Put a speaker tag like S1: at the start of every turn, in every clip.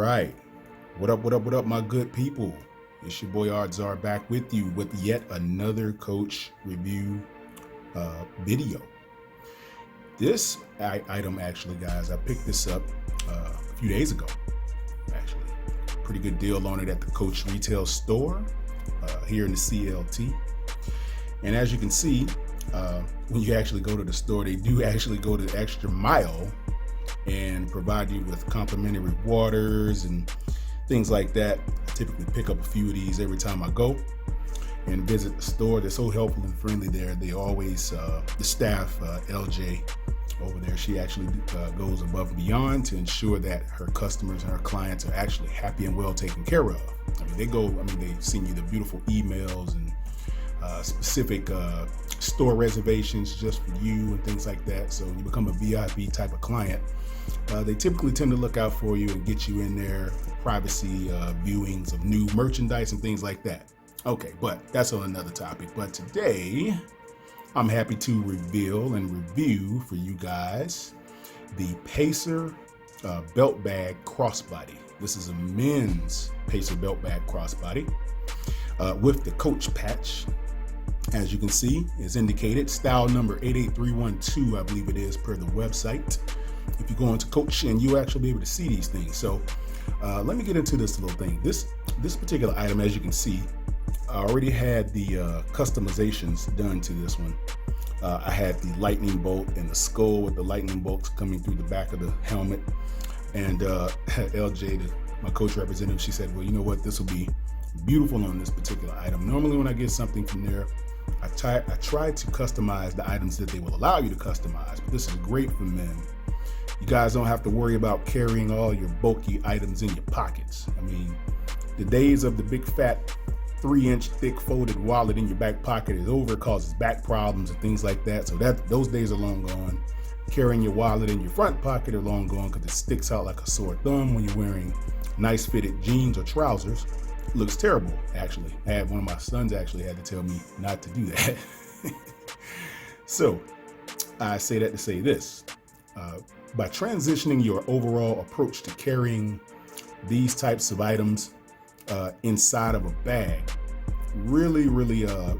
S1: right. What up, my good people? It's your boy Ardzar back with you with yet another coach review video. This item, actually, guys, I picked this up a few days ago. Actually, pretty good deal on it at the Coach retail store here in the CLT. And as you can see, when you actually go to the store, they do actually go the extra mile and provide you with complimentary waters and things like that. I typically pick up a few of these every time I go and visit the store. They're so helpful and friendly there. They always, the staff, LJ over there, she actually goes above and beyond to ensure that her customers and her clients are actually happy and well taken care of. They send you the beautiful emails and specific store reservations just for you and things like that. So you become a VIP type of client. They typically tend to look out for you and get you in there for privacy viewings of new merchandise and things like that. Okay, but that's on another topic. But today, I'm happy to reveal and review for you guys the Pacer belt bag crossbody. This is a men's Pacer belt bag crossbody with the Coach patch. As you can see, it's indicated style number 88312, I believe it is, per the website. If you go into Coach, and you actually be able to see these things. So let me get into this little thing. This particular item, as you can see, I already had the customizations done to this one. I had the lightning bolt and the skull with the lightning bolts coming through the back of the helmet. And LJ, my Coach representative, she said, well, you know what, this will be beautiful on this particular item. Normally when I get something from there, I try to customize the items that they will allow you to customize, but this is great for men. You guys don't have to worry about carrying all your bulky items in your pockets. I mean, the days of the big fat 3-inch thick folded wallet in your back pocket is over. It causes back problems and things like that. So those days are long gone. Carrying your wallet in your front pocket are long gone because it sticks out like a sore thumb when you're wearing nice fitted jeans or trousers. It looks terrible, actually. I had one of my sons actually had to tell me not to do that. So I say that to say this. By transitioning your overall approach to carrying these types of items inside of a bag really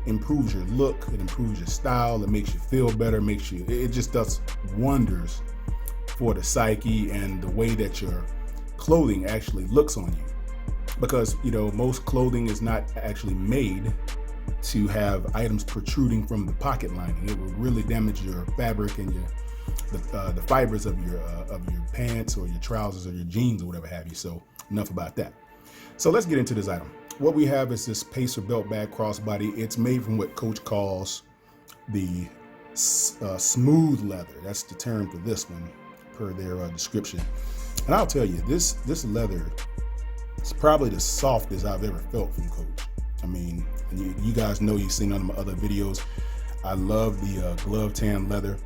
S1: improves your look. It improves your style. It makes you feel better. It just does wonders for the psyche and the way that your clothing actually looks on you. Because, you know, most clothing is not actually made to have items protruding from the pocket lining. It will really damage your fabric and the fibers of your pants or your trousers or your jeans or whatever have you. So enough about that. So let's get into this item. What we have is this Pacer belt bag crossbody. It's made from what Coach calls the smooth leather. That's the term for this one per their description. And I'll tell you, this leather is probably the softest I've ever felt from Coach. I mean, you guys know, you've seen on my other videos, I love the glove tan leather.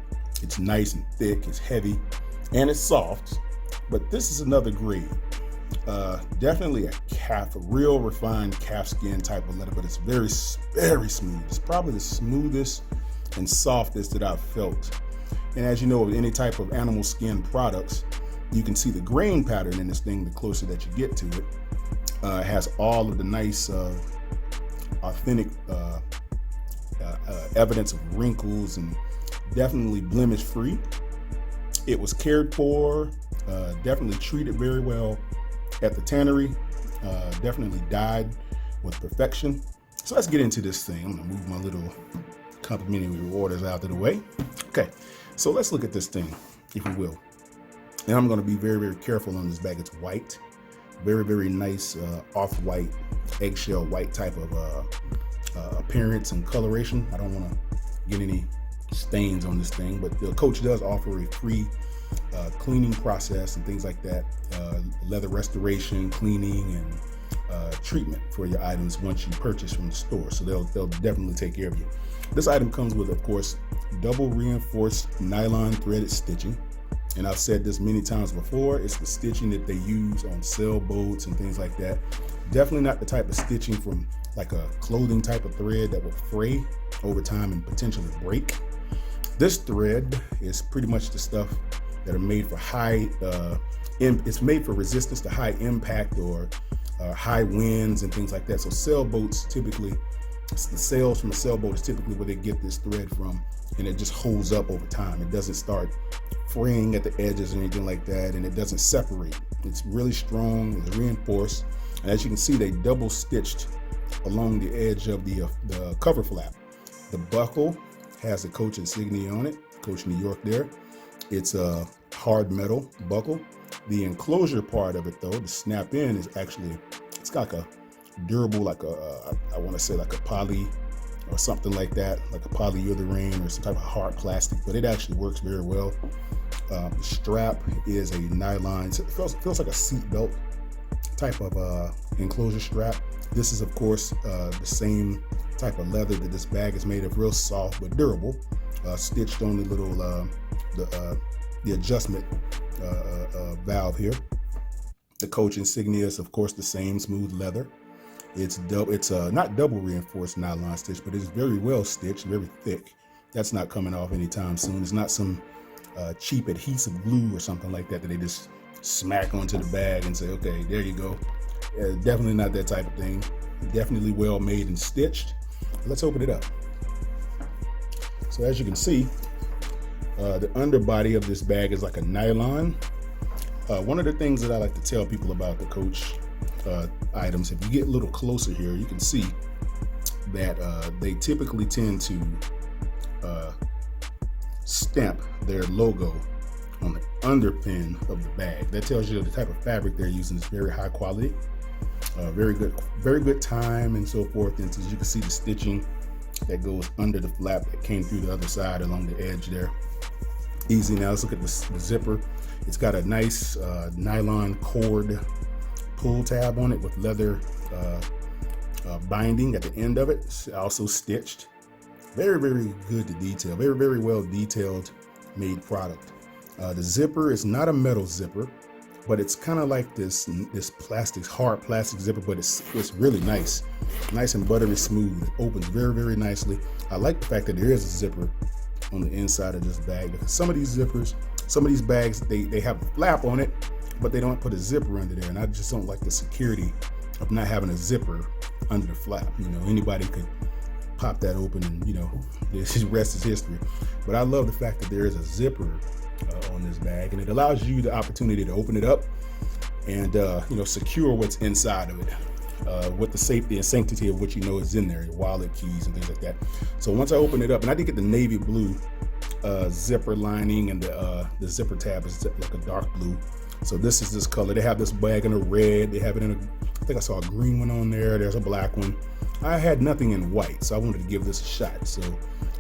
S1: It's nice and thick, it's heavy, and it's soft. But this is another grade. Definitely a real refined calf skin type of leather, but it's very smooth. It's probably the smoothest and softest that I've felt. And as you know, with any type of animal skin products, you can see the grain pattern in this thing the closer that you get to it. It has all of the nice, authentic evidence of wrinkles and definitely blemish free. It was cared for, definitely treated very well at the tannery, definitely dyed with perfection. So let's get into this thing. I'm gonna move my little complimentary orders out of the way. Okay, so let's look at this thing, if you will. And I'm gonna be very careful on this bag. It's white, very nice off-white, eggshell white type of appearance and coloration. I don't wanna get any stains on this thing, but the Coach does offer a free cleaning process and things like that, leather restoration, cleaning, and treatment for your items once you purchase from the store. So they'll definitely take care of you. This item comes with, of course, double reinforced nylon threaded stitching. And I've said this many times before, it's the stitching that they use on sailboats and things like that. Definitely not the type of stitching from like a clothing type of thread that would fray over time and potentially break. This thread is pretty much the stuff that are made for high it's made for resistance to high impact or high winds and things like that. So sailboats typically, the sails from a sailboat is typically where they get this thread from, and it just holds up over time. It doesn't start fraying at the edges or anything like that, and it doesn't separate. It's really strong, it's reinforced, and as you can see, they double stitched along the edge of the cover flap. The buckle has a Coach insignia on it, Coach New York there. It's a hard metal buckle. The enclosure part of it though, the snap in, is actually, it's like a durable, like I want to say like a poly or something like that, like a polyurethane or some type of hard plastic, but it actually works very well. The strap is a nylon, so it feels like a seat belt type of enclosure strap. This is of course the same type of leather that this bag is made of, real soft but durable, stitched on the little the adjustment valve here. The Coach insignia is of course the same smooth leather. It's not double reinforced nylon stitch, but it's very well stitched, very thick. That's not coming off anytime soon. It's not some cheap adhesive glue or something like that they just smack onto the bag and say, okay, there you go. Definitely not that type of thing. Definitely well made and stitched. Let's open it up. So as you can see, the underbody of this bag is like a nylon. One of the things that I like to tell people about the Coach items, if you get a little closer here, you can see that they typically tend to stamp their logo on the underpin of the bag. That tells you the type of fabric they're using is very high quality, very good time and so forth. And as you can see, the stitching that goes under the flap that came through the other side along the edge there. Easy. Now let's look at the zipper. It's got a nice nylon cord pull tab on it with leather binding at the end of it. It's also stitched. Very good to detail. Very well detailed made product. The zipper is not a metal zipper, but it's kind of like this plastic, hard plastic zipper, but it's really nice and buttery smooth. It opens very nicely. I like the fact that there is a zipper on the inside of this bag, because some of these zippers, some of these bags, they have a flap on it, but they don't put a zipper under there, and I just don't like the security of not having a zipper under the flap. You know, anybody could pop that open and, you know, the rest is history. But I love the fact that there is a zipper on this bag, and it allows you the opportunity to open it up and you know, secure what's inside of it with the safety and sanctity of what you know is in there, your wallet, keys, and things like that. So once I open it up, and I did get the navy blue zipper lining, and the zipper tab is like a dark blue. So this is this color. They have this bag in a red. They have it in a, I think I saw a green one on there. There's a black one. I had nothing in white, so I wanted to give this a shot. So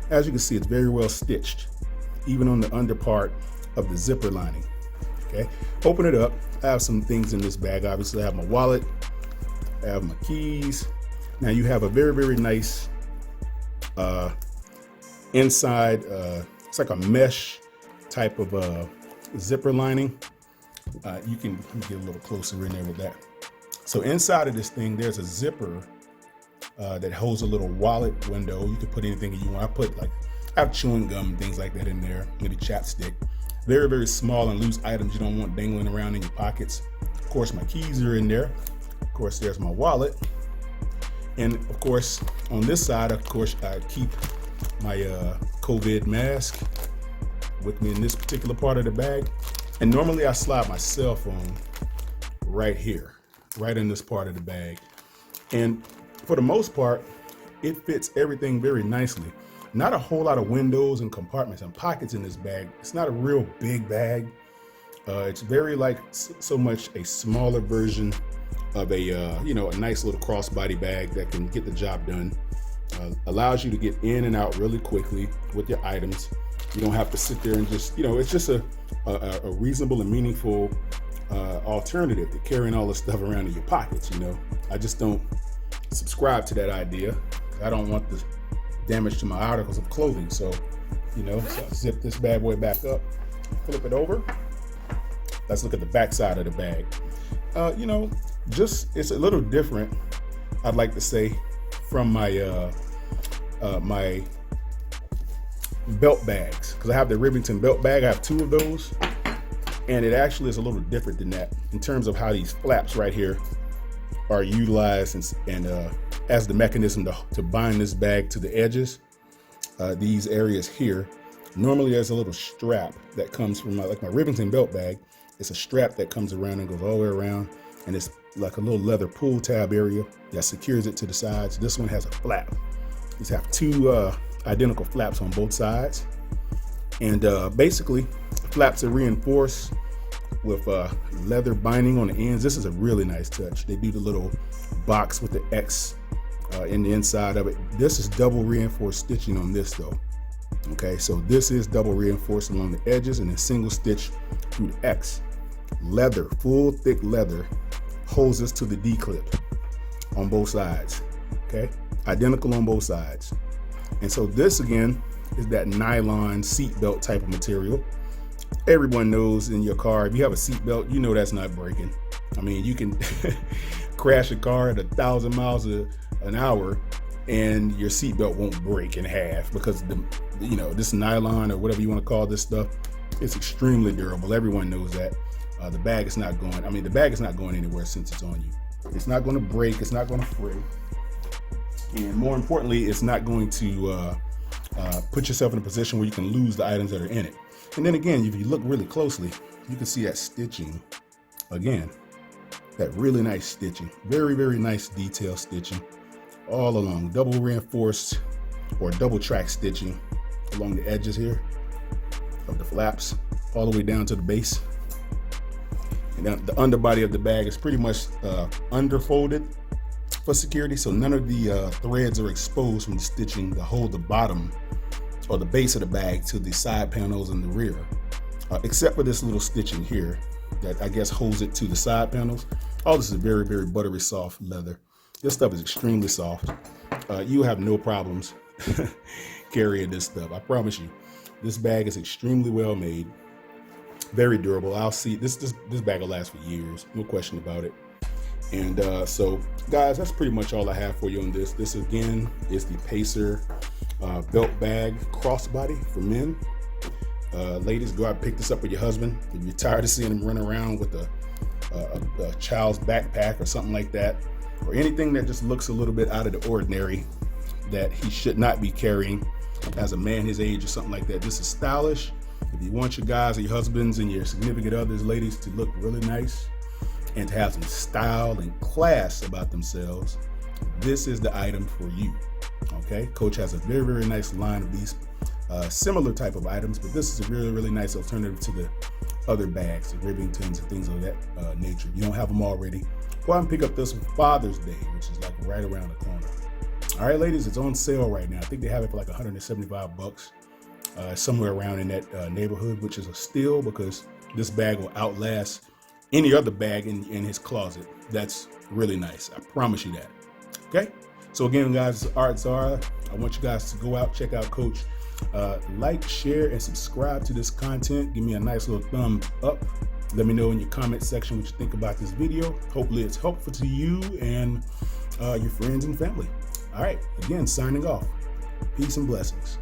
S1: as you can see, it's very well stitched, even on the under part of the zipper lining. Okay, open it up. I have some things in this bag. Obviously, I have my wallet, I have my keys. Now you have a very nice inside, it's like a mesh type of zipper lining. You can, let me get a little closer in there with that. So inside of this thing, there's a zipper that holds a little wallet window. You can put anything you want. I have chewing gum and things like that in there, maybe chapstick. Very small and loose items you don't want dangling around in your pockets. Of course, my keys are in there. Of course, there's my wallet. And of course, on this side, of course, I keep my COVID mask with me in this particular part of the bag. And normally I slide my cell phone right here, right in this part of the bag. And for the most part, it fits everything very nicely. Not a whole lot of windows and compartments and pockets in this bag. It's not a real big bag. It's very like so much a smaller version of a, you know, a nice little crossbody bag that can get the job done. Allows you to get in and out really quickly with your items. You don't have to sit there and just, you know, it's just a reasonable and meaningful alternative to carrying all this stuff around in your pockets. You know, I just don't subscribe to that idea. I don't want the damage to my articles of clothing. So, you know, so I zip this bad boy back up, flip it over. Let's look at the back side of the bag. You know, just, it's a little different, I'd like to say, from my my belt bags, because I have the Rivington belt bag. I have two of those. And it actually is a little different than that in terms of how these flaps right here are utilized and as the mechanism to bind this bag to the edges. These areas here, normally there's a little strap that comes from like my Rivington belt bag. It's a strap that comes around and goes all the way around, and it's like a little leather pull tab area that secures it to the sides. This one has a flap. These have two identical flaps on both sides, and basically the flaps are reinforced with leather binding on the ends. This is a really nice touch. They do the little box with the X in the inside of it. This is double reinforced stitching on this though. Okay, so this is double reinforced along the edges and then single stitch through the X. Leather, full thick leather, holds this to the D clip on both sides. Okay, identical on both sides. And so this again is that nylon seat belt type of material. Everyone knows in your car, if you have a seat belt, you know that's not breaking. I mean, you can crash a car at 1,000 miles an hour and your seat belt won't break in half because this nylon or whatever you want to call this stuff, it's extremely durable. Everyone knows that. The bag is not going. I mean, the bag is not going anywhere since it's on you. It's not going to break. It's not going to fray. And more importantly, it's not going to put yourself in a position where you can lose the items that are in it. And then again, if you look really closely, you can see that stitching again, that really nice stitching, very, very nice detail stitching all along, double reinforced or double track stitching along the edges here of the flaps all the way down to the base. And then the underbody of the bag is pretty much underfolded for security, so none of the threads are exposed from the stitching to hold the bottom or the base of the bag to the side panels in the rear, except for this little stitching here that I guess holds it to the side panels. All this is very, very buttery soft leather. This stuff is extremely soft. You have no problems carrying this stuff. I promise you. This bag is extremely well made, very durable. I'll see this bag will last for years, no question about it. And so guys, that's pretty much all I have for you on this. This again is the Pacer belt bag crossbody for men. Ladies, go out and pick this up with your husband. If you're tired of seeing him run around with a child's backpack or something like that, or anything that just looks a little bit out of the ordinary that he should not be carrying as a man his age or something like that. This is stylish. If you want your guys or your husbands and your significant others, ladies, to look really nice and to have some style and class about themselves, this is the item for you. Okay, Coach has a very, very nice line of these similar type of items, but this is a really, really nice alternative to the other bags, the Rivingtons and things of that nature. If you don't have them already, go out and pick up this Father's Day, which is like right around the corner. All right, ladies, it's on sale right now. I think they have it for like $175, somewhere around in that neighborhood, which is a steal because this bag will outlast any other bag in his closet. That's really nice. I promise you that. Okay. So again, guys, Art Zara, I want you guys to go out, check out Coach. Like, share, and subscribe to this content. Give me a nice little thumbs up. Let me know in your comment section what you think about this video. Hopefully it's helpful to you and your friends and family. All right, again, signing off. Peace and blessings.